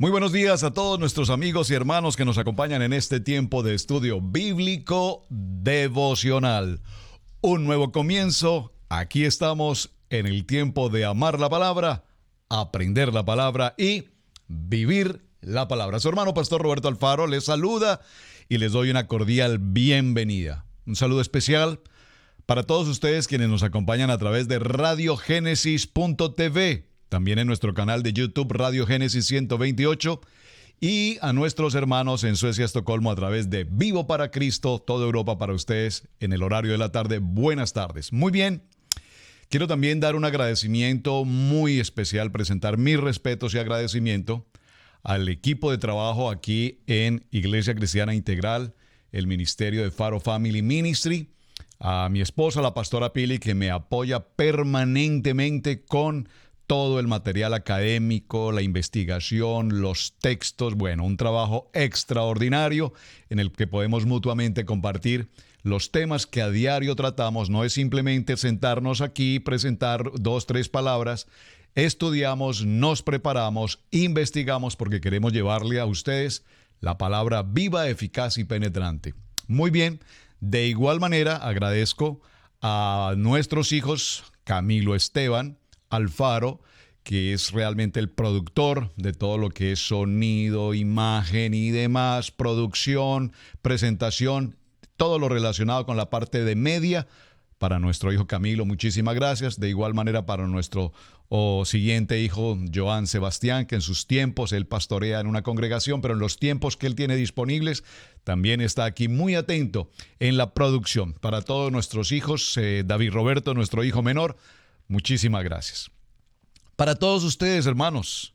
Muy buenos días a todos nuestros amigos y hermanos que nos acompañan en este tiempo de estudio bíblico devocional. Un nuevo comienzo. Aquí estamos en el tiempo de amar la palabra, aprender la palabra y vivir la palabra. Su hermano Pastor Roberto Alfaro les saluda y les doy una cordial bienvenida. Un saludo especial para todos ustedes quienes nos acompañan a través de radiogenesis.tv. También en nuestro canal de YouTube Radio Génesis 128 y a nuestros hermanos en Suecia, Estocolmo a través de Vivo para Cristo, toda Europa para ustedes en el horario de la tarde. Buenas tardes. Muy bien. Quiero también dar un agradecimiento muy especial, presentar mis respetos y agradecimiento al equipo de trabajo aquí en Iglesia Cristiana Integral, el Ministerio de Faro Family Ministry, a mi esposa, la pastora Pili, que me apoya permanentemente con todo el material académico, la investigación, los textos, bueno, un trabajo extraordinario en el que podemos mutuamente compartir los temas que a diario tratamos. No es simplemente sentarnos aquí, presentar 2, 3 palabras. Estudiamos, nos preparamos, investigamos porque queremos llevarle a ustedes la palabra viva, eficaz y penetrante. Muy bien, de igual manera agradezco a nuestros hijos, Camilo Esteban Alfaro, que es realmente el productor de todo lo que es sonido, imagen y demás, producción, presentación, todo lo relacionado con la parte de media. Para nuestro hijo Camilo, muchísimas gracias. De igual manera para nuestro siguiente hijo, Joan Sebastián, que en sus tiempos él pastorea en una congregación, pero en los tiempos que él tiene disponibles, también está aquí muy atento en la producción. Para todos nuestros hijos, David Roberto, nuestro hijo menor, muchísimas gracias. Para todos ustedes, hermanos,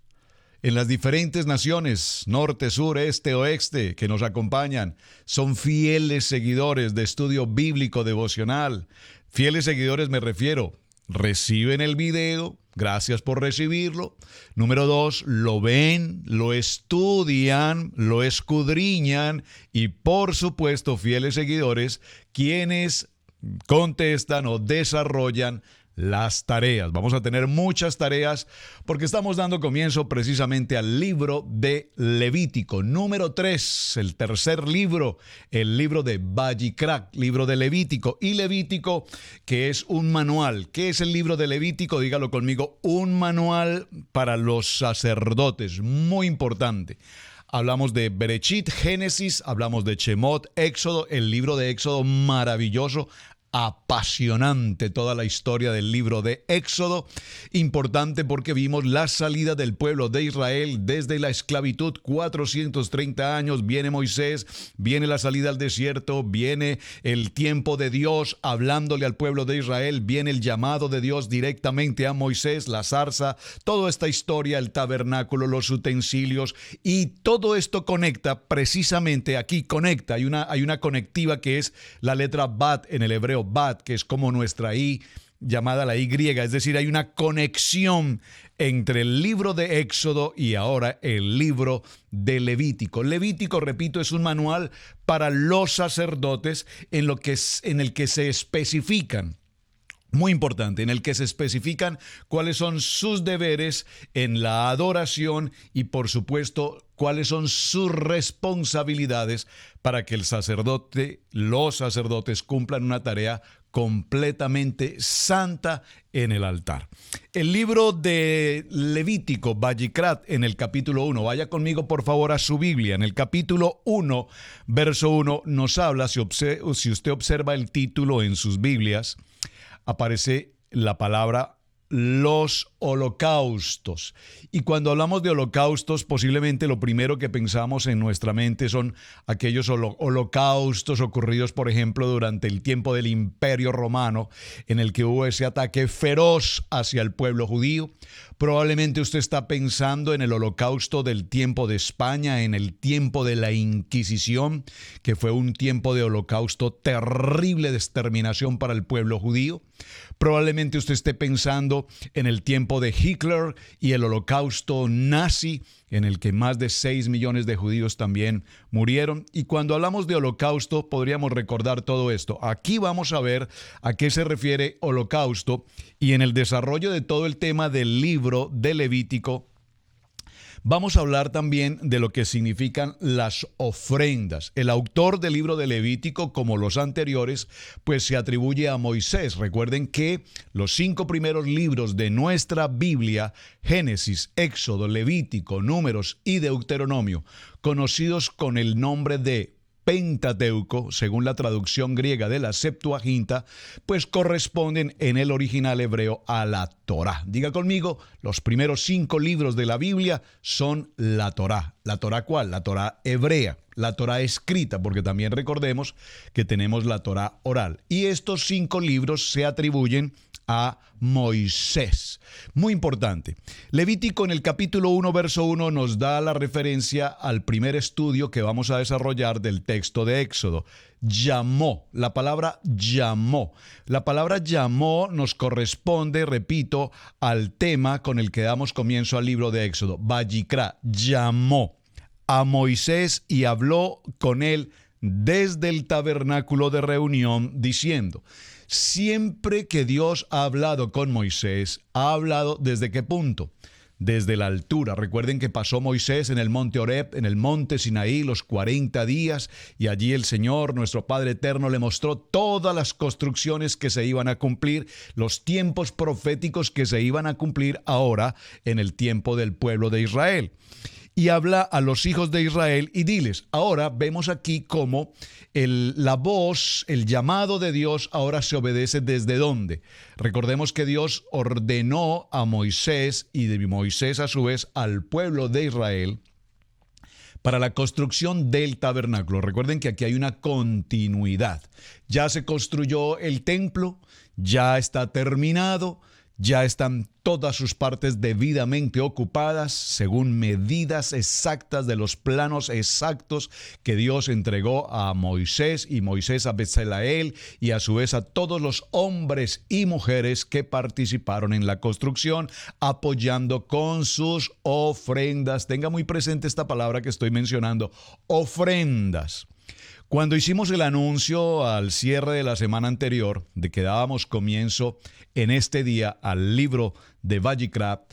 en las diferentes naciones, norte, sur, este, oeste, que nos acompañan, son fieles seguidores de estudio bíblico devocional. Fieles seguidores me refiero, reciben el video, gracias por recibirlo. Número 2, lo ven, lo estudian, lo escudriñan y por supuesto fieles seguidores quienes contestan o desarrollan las tareas. Vamos a tener muchas tareas porque estamos dando comienzo precisamente al libro de Levítico, número 3, el tercer libro, el libro de Vayikra, libro de Levítico. Y Levítico, que es un manual. ¿Qué es el libro de Levítico? Dígalo conmigo, un manual para los sacerdotes, muy importante. Hablamos de Berechit, Génesis, hablamos de Shemot, Éxodo, el libro de Éxodo maravilloso, apasionante toda la historia del libro de Éxodo, importante porque vimos la salida del pueblo de Israel desde la esclavitud, 430 años, viene Moisés, viene la salida al desierto, viene el tiempo de Dios hablándole al pueblo de Israel, viene el llamado de Dios directamente a Moisés, la zarza, toda esta historia, el tabernáculo, los utensilios y todo esto conecta precisamente aquí, conecta, hay una conectiva que es la letra Bat en el hebreo, Bat, que es como nuestra I, llamada la Y, es decir, hay una conexión entre el libro de Éxodo y ahora el libro de Levítico. Levítico, repito, es un manual para los sacerdotes en el que se especifican. Muy importante, en el que se especifican cuáles son sus deberes en la adoración y, por supuesto, cuáles son sus responsabilidades para que el sacerdote, los sacerdotes cumplan una tarea completamente santa en el altar. El libro de Levítico, Vayikrat, en el capítulo 1, vaya conmigo por favor a su Biblia, en el capítulo 1, verso 1, nos habla, si usted observa el título en sus Biblias, aparece la palabra los holocaustos. Y cuando hablamos de holocaustos, posiblemente lo primero que pensamos en nuestra mente son aquellos holocaustos ocurridos, por ejemplo, durante el tiempo del Imperio Romano, en el que hubo ese ataque feroz hacia el pueblo judío. Probablemente usted está pensando en el holocausto del tiempo de España, en el tiempo de la Inquisición, que fue un tiempo de holocausto terrible de exterminación para el pueblo judío. Probablemente usted esté pensando en el tiempo de Hitler y el holocausto nazi, en el que más de 6 millones de judíos también murieron. Y cuando hablamos de holocausto, podríamos recordar todo esto. Aquí vamos a ver a qué se refiere holocausto, y en el desarrollo de todo el tema del libro de Levítico, Vamos a hablar también de lo que significan las ofrendas. El autor del libro de Levítico, como los anteriores, pues se atribuye a Moisés. Recuerden que los 5 primeros libros de nuestra Biblia, Génesis, Éxodo, Levítico, Números y Deuteronomio, conocidos con el nombre de Pentateuco, según la traducción griega de la Septuaginta, pues corresponden en el original hebreo a la Torá. Diga conmigo, los primeros 5 libros de la Biblia son la Torá. ¿La Torá cuál? La Torá hebrea, la Torá escrita, porque también recordemos que tenemos la Torá oral. Y estos 5 libros se atribuyen a Moisés. Muy importante. Levítico en el capítulo 1, verso 1 nos da la referencia al primer estudio que vamos a desarrollar del texto de Éxodo. Llamó, la palabra llamó. La palabra llamó nos corresponde, repito, al tema con el que damos comienzo al libro de Éxodo. Vayikra, llamó a Moisés y habló con él desde el tabernáculo de reunión, diciendo: siempre que Dios ha hablado con Moisés, ha hablado ¿desde qué punto? Desde la altura. Recuerden que pasó Moisés en el monte Horeb, en el monte Sinaí, los 40 días, y allí el Señor, nuestro Padre Eterno, le mostró todas las construcciones que se iban a cumplir, los tiempos proféticos que se iban a cumplir ahora en el tiempo del pueblo de Israel. Y habla a los hijos de Israel y diles. Ahora vemos aquí cómo la voz, el llamado de Dios ahora se obedece ¿desde dónde? Recordemos que Dios ordenó a Moisés y de Moisés a su vez al pueblo de Israel para la construcción del tabernáculo. Recuerden que aquí hay una continuidad. Ya se construyó el templo, ya está terminado, ya están todas sus partes debidamente ocupadas según medidas exactas de los planos exactos que Dios entregó a Moisés y Moisés a Bezaleel y a su vez a todos los hombres y mujeres que participaron en la construcción, apoyando con sus ofrendas. Tenga muy presente esta palabra que estoy mencionando, ofrendas. Cuando hicimos el anuncio al cierre de la semana anterior de que dábamos comienzo en este día al libro de Vayikra,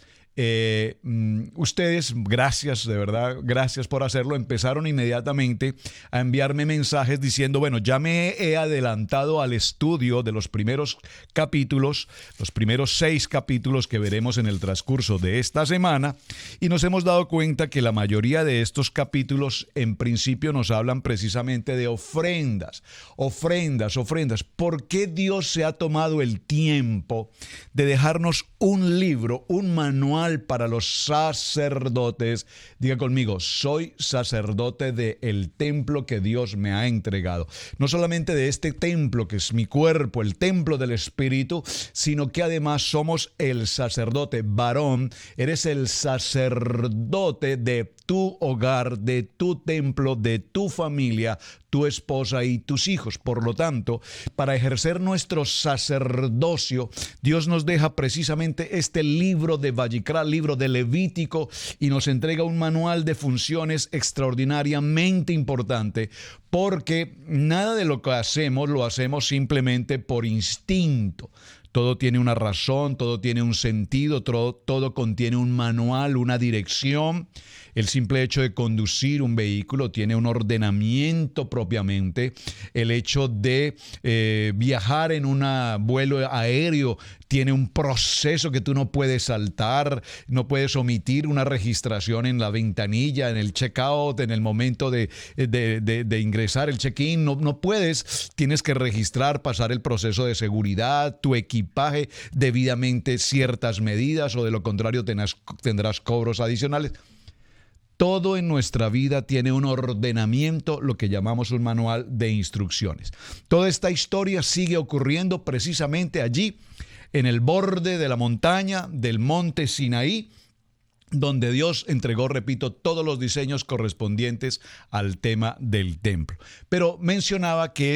ustedes, gracias, de verdad, gracias por hacerlo, empezaron inmediatamente a enviarme mensajes diciendo, bueno, ya me he adelantado al estudio de los primeros capítulos, los primeros 6 capítulos que veremos en el transcurso de esta semana, y nos hemos dado cuenta que la mayoría de estos capítulos en principio nos hablan precisamente de ofrendas. ¿Por qué Dios se ha tomado el tiempo de dejarnos un libro, un manual para los sacerdotes? Diga conmigo, soy sacerdote del templo que Dios me ha entregado. No solamente de este templo que es mi cuerpo, el templo del Espíritu, sino que además somos el sacerdote varón. Eres el sacerdote de tu hogar, de tu templo, de tu familia, tu esposa y tus hijos. Por lo tanto, para ejercer nuestro sacerdocio, Dios nos deja precisamente este libro de Vayikra, libro de Levítico, y nos entrega un manual de funciones extraordinariamente importante, porque nada de lo que hacemos lo hacemos simplemente por instinto. Todo tiene una razón, todo tiene un sentido, todo contiene un manual, una dirección. El simple hecho de conducir un vehículo tiene un ordenamiento propiamente. El hecho de viajar en un vuelo aéreo tiene un proceso que tú no puedes saltar, no puedes omitir una registración en la ventanilla, en el checkout, en el momento de ingresar, el check-in. No puedes, tienes que registrar, pasar el proceso de seguridad, tu equipaje debidamente, ciertas medidas, o de lo contrario tendrás cobros adicionales. Todo en nuestra vida tiene un ordenamiento, lo que llamamos un manual de instrucciones. Toda esta historia sigue ocurriendo precisamente allí, en el borde de la montaña del monte Sinaí, donde Dios entregó, repito, todos los diseños correspondientes al tema del templo. Pero mencionaba que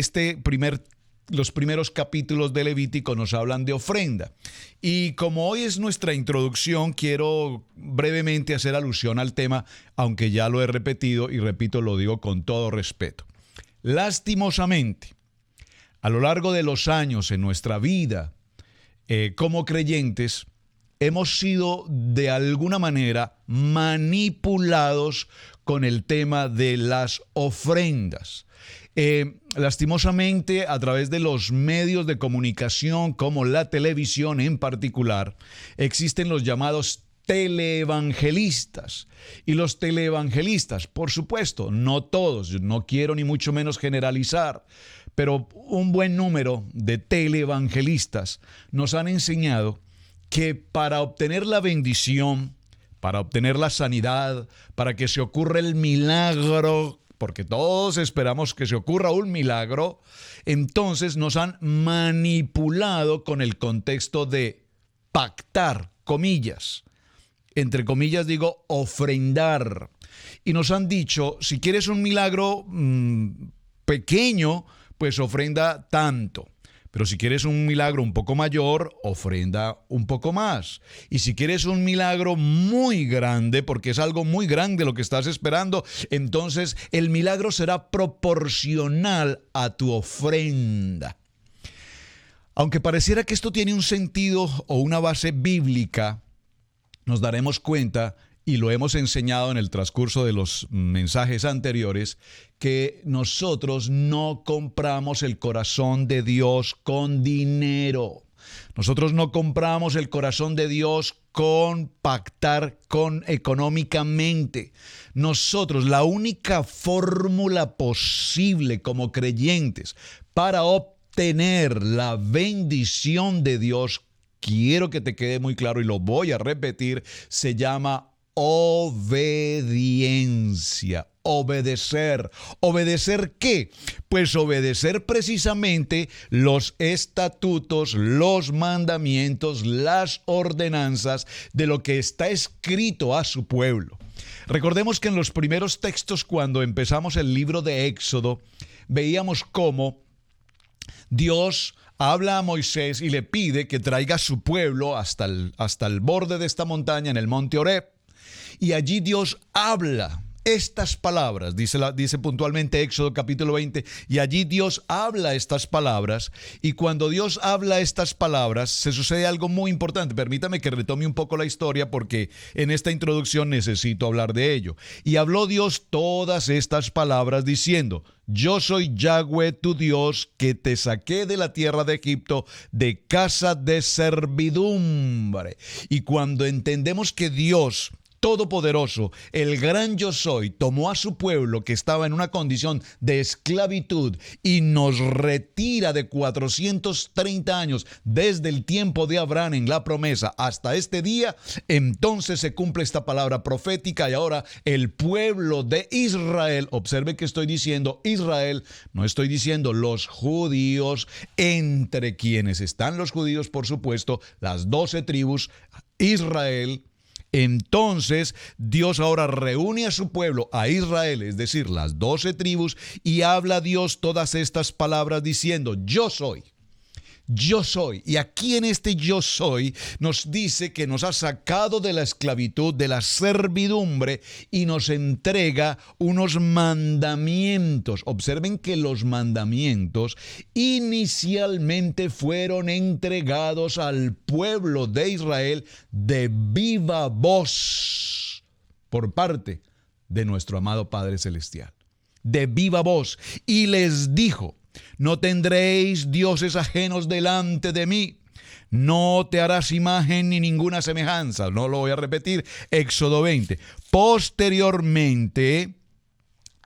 los primeros capítulos de Levítico nos hablan de ofrenda. Y como hoy es nuestra introducción, quiero brevemente hacer alusión al tema, aunque ya lo he repetido y repito, lo digo con todo respeto. Lastimosamente, a lo largo de los años en nuestra vida como creyentes, hemos sido de alguna manera manipulados con el tema de las ofrendas. Lastimosamente, a través de los medios de comunicación, como la televisión en particular, existen los llamados teleevangelistas. Y los teleevangelistas, por supuesto, no todos, no quiero ni mucho menos generalizar, pero un buen número de teleevangelistas nos han enseñado que para obtener la bendición, para obtener la sanidad, para que se ocurra el milagro, porque todos esperamos que se ocurra un milagro, entonces nos han manipulado con el contexto de pactar, comillas. Entre comillas digo, ofrendar. Y nos han dicho, si quieres un milagro pequeño, pues ofrenda tanto. Pero si quieres un milagro un poco mayor, ofrenda un poco más. Y si quieres un milagro muy grande, porque es algo muy grande lo que estás esperando, entonces el milagro será proporcional a tu ofrenda. Aunque pareciera que esto tiene un sentido o una base bíblica, nos daremos cuenta, y lo hemos enseñado en el transcurso de los mensajes anteriores, que nosotros no compramos el corazón de Dios con dinero. Nosotros no compramos el corazón de Dios con pactar con económicamente. Nosotros, la única fórmula posible como creyentes para obtener la bendición de Dios, quiero que te quede muy claro y lo voy a repetir, se llama obediencia. Obedecer. ¿Obedecer qué? Pues obedecer precisamente los estatutos, los mandamientos, las ordenanzas de lo que está escrito a su pueblo. Recordemos que en los primeros textos, cuando empezamos el libro de Éxodo, veíamos cómo Dios habla a Moisés y le pide que traiga a su pueblo hasta el borde de esta montaña, en el monte Horeb. Y allí Dios habla estas palabras, dice puntualmente Éxodo capítulo 20, y allí Dios habla estas palabras, y cuando Dios habla estas palabras, se sucede algo muy importante. Permítame que retome un poco la historia, porque en esta introducción necesito hablar de ello. Y habló Dios todas estas palabras diciendo: yo soy Yahweh tu Dios, que te saqué de la tierra de Egipto, de casa de servidumbre. Y cuando entendemos que Dios Todopoderoso, el gran yo soy, tomó a su pueblo que estaba en una condición de esclavitud y nos retira de 430 años desde el tiempo de Abraham en la promesa hasta este día, entonces se cumple esta palabra profética y ahora el pueblo de Israel, observe que estoy diciendo Israel, no estoy diciendo los judíos, entre quienes están los judíos, por supuesto, las 12 tribus, Israel. Entonces Dios ahora reúne a su pueblo, a Israel, es decir, las 12 tribus, y habla Dios todas estas palabras diciendo: yo soy. Yo soy. Y aquí en este yo soy nos dice que nos ha sacado de la esclavitud, de la servidumbre, y nos entrega unos mandamientos. Observen que los mandamientos inicialmente fueron entregados al pueblo de Israel de viva voz por parte de nuestro amado Padre Celestial. De viva voz. Y les dijo: no tendréis dioses ajenos delante de mí. No te harás imagen ni ninguna semejanza. No lo voy a repetir. Éxodo 20. Posteriormente,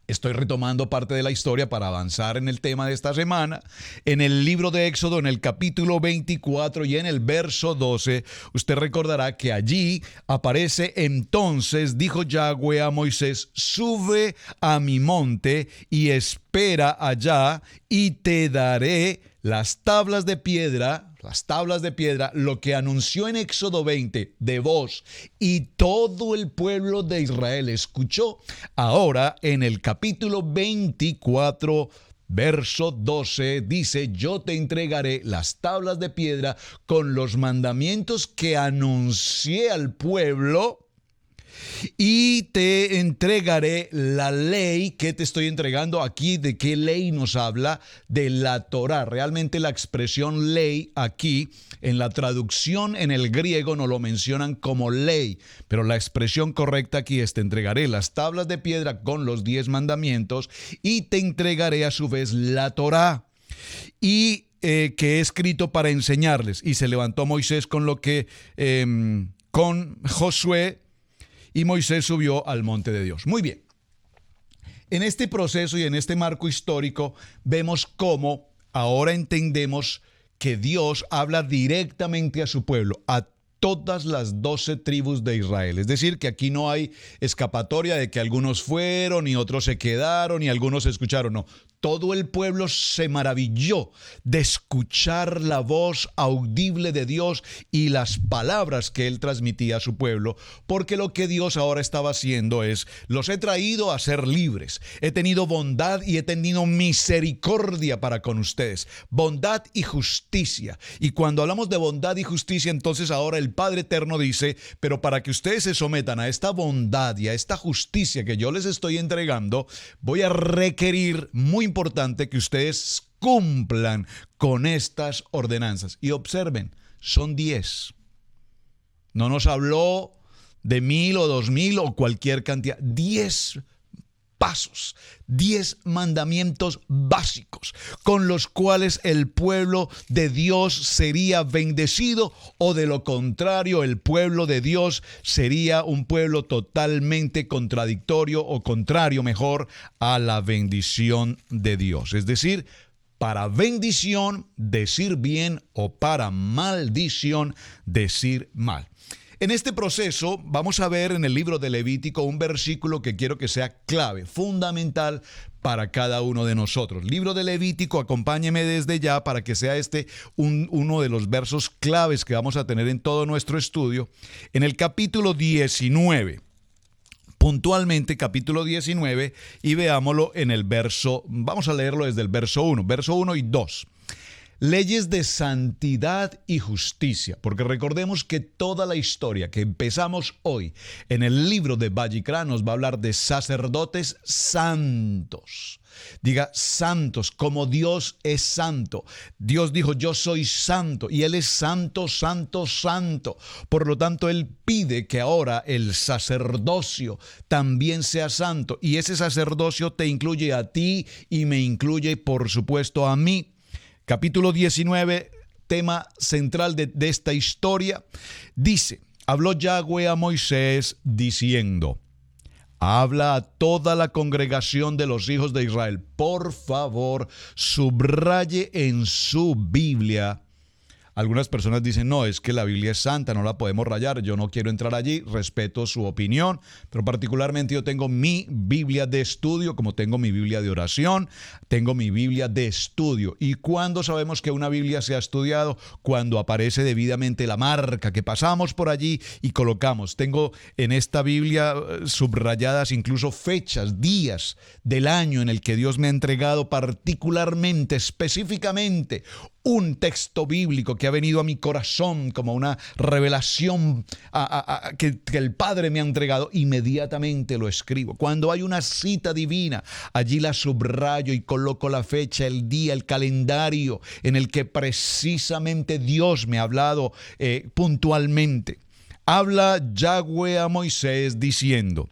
estoy retomando parte de la historia para avanzar en el tema de esta semana. En el libro de Éxodo, en el capítulo 24 y en el verso 12, usted recordará que allí aparece: entonces dijo Yahweh a Moisés: sube a mi monte y espera allá, y te daré las tablas de piedra, lo que anunció en Éxodo 20 de voz, y todo el pueblo de Israel escuchó. Ahora en el capítulo 24, verso 12, dice: yo te entregaré las tablas de piedra con los mandamientos que anuncié al pueblo. Y te entregaré la ley. que te estoy entregando aquí? ¿De qué ley nos habla? De la Torá. Realmente la expresión ley aquí, en la traducción en el griego, no lo mencionan como ley, pero la expresión correcta aquí es: te entregaré las tablas de piedra con los 10 mandamientos y te entregaré a su vez la Torá. Y que he escrito para enseñarles. Y se levantó Moisés con Josué, y Moisés subió al monte de Dios. Muy bien. En este proceso y en este marco histórico vemos cómo ahora entendemos que Dios habla directamente a su pueblo, a todas las 12 tribus de Israel. Es decir, que aquí no hay escapatoria de que algunos fueron y otros se quedaron y algunos escucharon. No, todo el pueblo se maravilló de escuchar la voz audible de Dios y las palabras que Él transmitía a su pueblo, porque lo que Dios ahora estaba haciendo es: los he traído a ser libres, he tenido bondad y he tenido misericordia para con ustedes, bondad y justicia. Y cuando hablamos de bondad y justicia, entonces ahora el Padre Eterno dice: pero para que ustedes se sometan a esta bondad y a esta justicia que yo les estoy entregando, voy a requerir, muy importante, que ustedes cumplan con estas ordenanzas. Y observen, son 10. No nos habló de 1000 o 2000 o cualquier cantidad. 10 pasos, 10 mandamientos básicos con los cuales el pueblo de Dios sería bendecido, o de lo contrario, el pueblo de Dios sería un pueblo totalmente contradictorio, o contrario, mejor, a la bendición de Dios. Es decir, para bendición decir bien, o para maldición decir mal. En este proceso vamos a ver en el libro de Levítico un versículo que quiero que sea clave, fundamental para cada uno de nosotros. Libro de Levítico, acompáñeme desde ya para que sea uno de los versos claves que vamos a tener en todo nuestro estudio. En el capítulo 19, puntualmente capítulo 19, y veámoslo en el verso, vamos a leerlo desde el verso 1 y 2. Leyes de santidad y justicia, porque recordemos que toda la historia que empezamos hoy en el libro de Vallicrá nos va a hablar de sacerdotes santos. Diga santos, como Dios es santo. Dios dijo: yo soy santo, y Él es santo, santo, santo. Por lo tanto, Él pide que ahora el sacerdocio también sea santo, y ese sacerdocio te incluye a ti y me incluye, por supuesto, a mí. Capítulo 19, tema central de esta historia, dice: habló Yahweh a Moisés diciendo: habla a toda la congregación de los hijos de Israel. Por favor, subraye en su Biblia. Algunas personas dicen: no, es que la Biblia es santa, no la podemos rayar. Yo no quiero entrar allí, respeto su opinión, pero particularmente yo tengo mi Biblia de estudio, como tengo mi Biblia de oración, tengo mi Biblia de estudio. ¿Y cuándo sabemos que una Biblia se ha estudiado? Cuando aparece debidamente la marca, que pasamos por allí y colocamos. Tengo en esta Biblia subrayadas incluso fechas, días del año en el que Dios me ha entregado particularmente, específicamente, un texto bíblico que ha venido a mi corazón como una revelación que el Padre me ha entregado. Inmediatamente lo escribo. Cuando hay una cita divina, allí la subrayo y coloco la fecha, el día, el calendario en el que precisamente Dios me ha hablado puntualmente. Habla Yahweh a Moisés diciendo: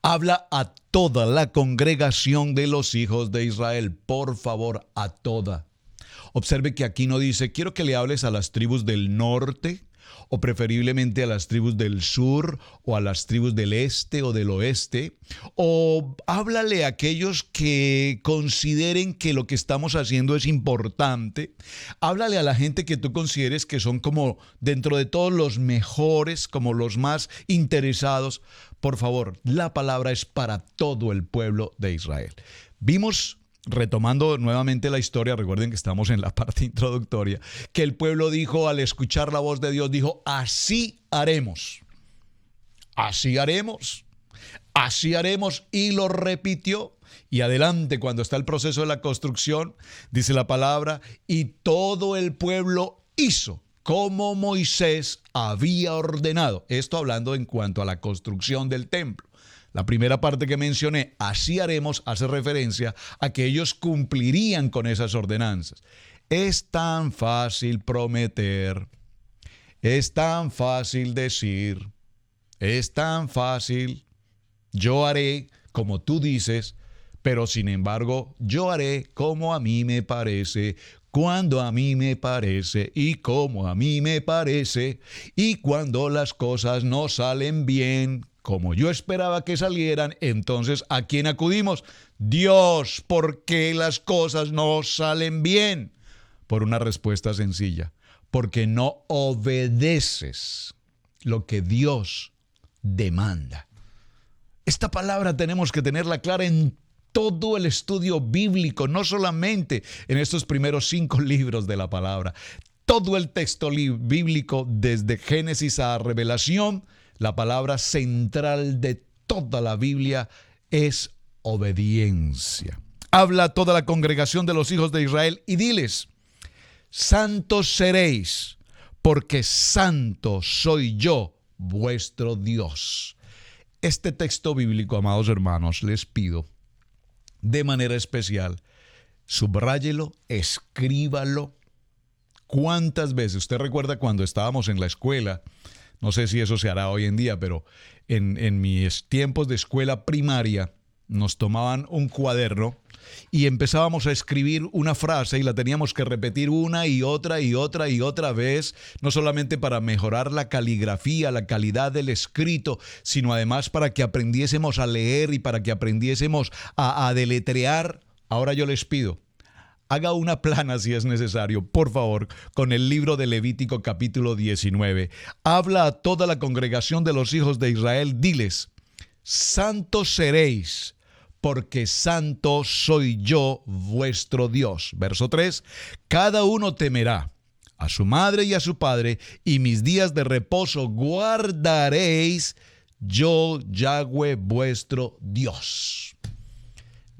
habla a toda la congregación de los hijos de Israel. Por favor, a toda. Observe que aquí no dice: quiero que le hables a las tribus del norte, o preferiblemente a las tribus del sur, o a las tribus del este o del oeste, o háblale a aquellos que consideren que lo que estamos haciendo es importante. Háblale a la gente que tú consideres que son como dentro de todos los mejores, como los más interesados. Por favor, la palabra es para todo el pueblo de Israel. Vimos, retomando nuevamente la historia, recuerden que estamos en la parte introductoria, que el pueblo dijo, al escuchar la voz de Dios, dijo: así haremos, así haremos, así haremos, y lo repitió. Y adelante, cuando está el proceso de la construcción, dice la palabra: y todo el pueblo hizo como Moisés había ordenado. Esto hablando en cuanto a la construcción del templo. La primera parte que mencioné, así haremos, hace referencia a que ellos cumplirían con esas ordenanzas. Es tan fácil prometer, es tan fácil decir, es tan fácil, yo haré como tú dices, pero sin embargo yo haré como a mí me parece, cuando a mí me parece y como a mí me parece, y cuando las cosas no salen bien como yo esperaba que salieran, entonces ¿a quién acudimos? Dios, ¿por qué las cosas no salen bien? Por una respuesta sencilla, porque no obedeces lo que Dios demanda. Esta palabra tenemos que tenerla clara en todo el estudio bíblico, no solamente en estos primeros 5 libros de la palabra. Todo el texto bíblico, desde Génesis a Revelación, la palabra central de toda la Biblia es obediencia. Habla a toda la congregación de los hijos de Israel y diles: santos seréis, porque santo soy yo, vuestro Dios. Este texto bíblico, amados hermanos, les pido de manera especial, subráyelo, escríbalo. ¿Cuántas veces? Usted recuerda cuando estábamos en la escuela, no sé si eso se hará hoy en día, pero en mis tiempos de escuela primaria nos tomaban un cuaderno y empezábamos a escribir una frase y la teníamos que repetir una y otra y otra y otra vez, no solamente para mejorar la caligrafía, la calidad del escrito, sino además para que aprendiésemos a leer y para que aprendiésemos a deletrear. Ahora yo les pido, haga una plana si es necesario, por favor, con el libro de Levítico capítulo 19. Habla a toda la congregación de los hijos de Israel, diles: santos seréis, porque santo soy yo, vuestro Dios. Verso 3, cada uno temerá a su madre y a su padre, y mis días de reposo guardaréis, yo, Yahweh, vuestro Dios.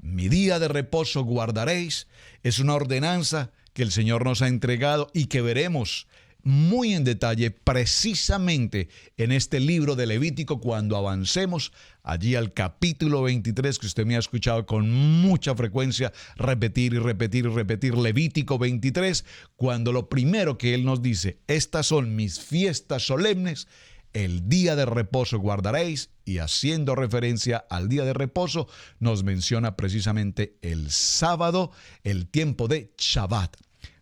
Mi día de reposo guardaréis es una ordenanza que el Señor nos ha entregado y que veremos muy en detalle precisamente en este libro de Levítico cuando avancemos allí al capítulo 23, que usted me ha escuchado con mucha frecuencia repetir y repetir y repetir, Levítico 23, cuando lo primero que Él nos dice: estas son mis fiestas solemnes, el día de reposo guardaréis, y haciendo referencia al día de reposo nos menciona precisamente el sábado, el tiempo de Shabbat.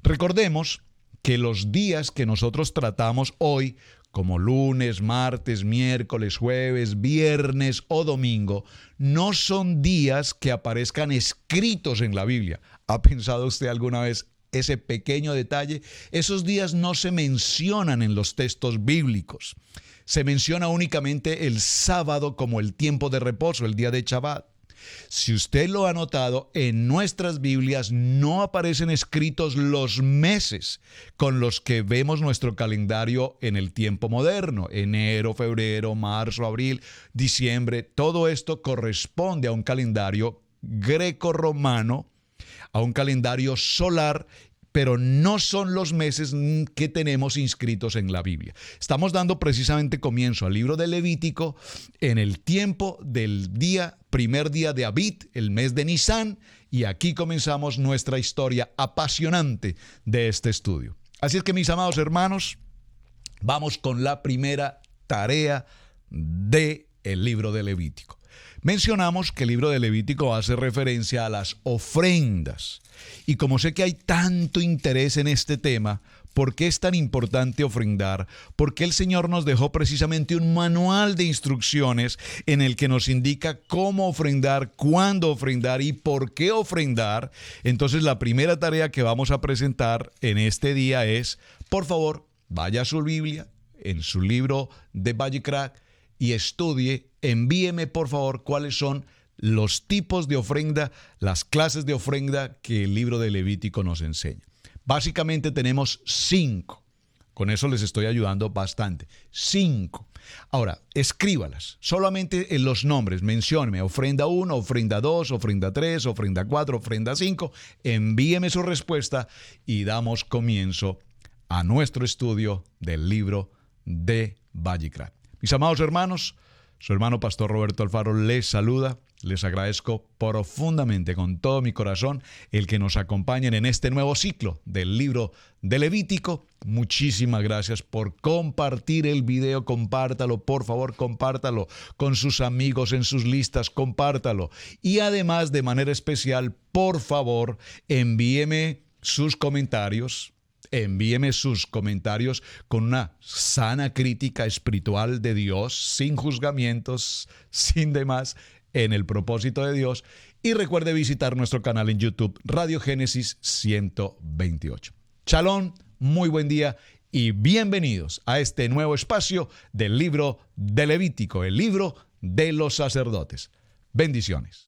Recordemos que los días que nosotros tratamos hoy, como lunes, martes, miércoles, jueves, viernes o domingo, no son días que aparezcan escritos en la Biblia. ¿Ha pensado usted alguna vez ese pequeño detalle? Esos días no se mencionan en los textos bíblicos. Se menciona únicamente el sábado como el tiempo de reposo, el día de Shabbat. Si usted lo ha notado, en nuestras Biblias no aparecen escritos los meses con los que vemos nuestro calendario en el tiempo moderno. Enero, febrero, marzo, abril, diciembre. Todo esto corresponde a un calendario greco-romano, a un calendario solar, pero no son los meses que tenemos inscritos en la Biblia. Estamos dando precisamente comienzo al libro de Levítico en el tiempo del primer día de Abit, el mes de Nisán, y aquí comenzamos nuestra historia apasionante de este estudio. Así es que, mis amados hermanos, vamos con la primera tarea del libro de Levítico. Mencionamos que el libro de Levítico hace referencia a las ofrendas. Y como sé que hay tanto interés en este tema, ¿por qué es tan importante ofrendar? Porque el Señor nos dejó precisamente un manual de instrucciones en el que nos indica cómo ofrendar, cuándo ofrendar y por qué ofrendar. Entonces, la primera tarea que vamos a presentar en este día es, por favor, vaya a su Biblia, en su libro de Vallecrac, y estudie, envíeme por favor cuáles son los tipos de ofrenda, las clases de ofrenda que el libro de Levítico nos enseña. Básicamente tenemos 5. Con eso les estoy ayudando bastante. 5. Ahora, escríbalas. Solamente en los nombres. Mencióneme ofrenda 1, ofrenda 2, ofrenda 3, ofrenda 4, ofrenda 5. Envíeme su respuesta y damos comienzo a nuestro estudio del libro de Vallecrán. Mis amados hermanos, su hermano Pastor Roberto Alfaro les saluda. Les agradezco profundamente, con todo mi corazón, el que nos acompañen en este nuevo ciclo del libro de Levítico. Muchísimas gracias por compartir el video. Compártalo, por favor, compártalo con sus amigos en sus listas, compártalo. Y además, de manera especial, por favor, envíeme sus comentarios. Envíeme sus comentarios con una sana crítica espiritual de Dios, sin juzgamientos, sin demás, en el propósito de Dios. Y recuerde visitar nuestro canal en YouTube, Radio Génesis 128. Shalom, muy buen día y bienvenidos a este nuevo espacio del libro de Levítico, el libro de los sacerdotes. Bendiciones.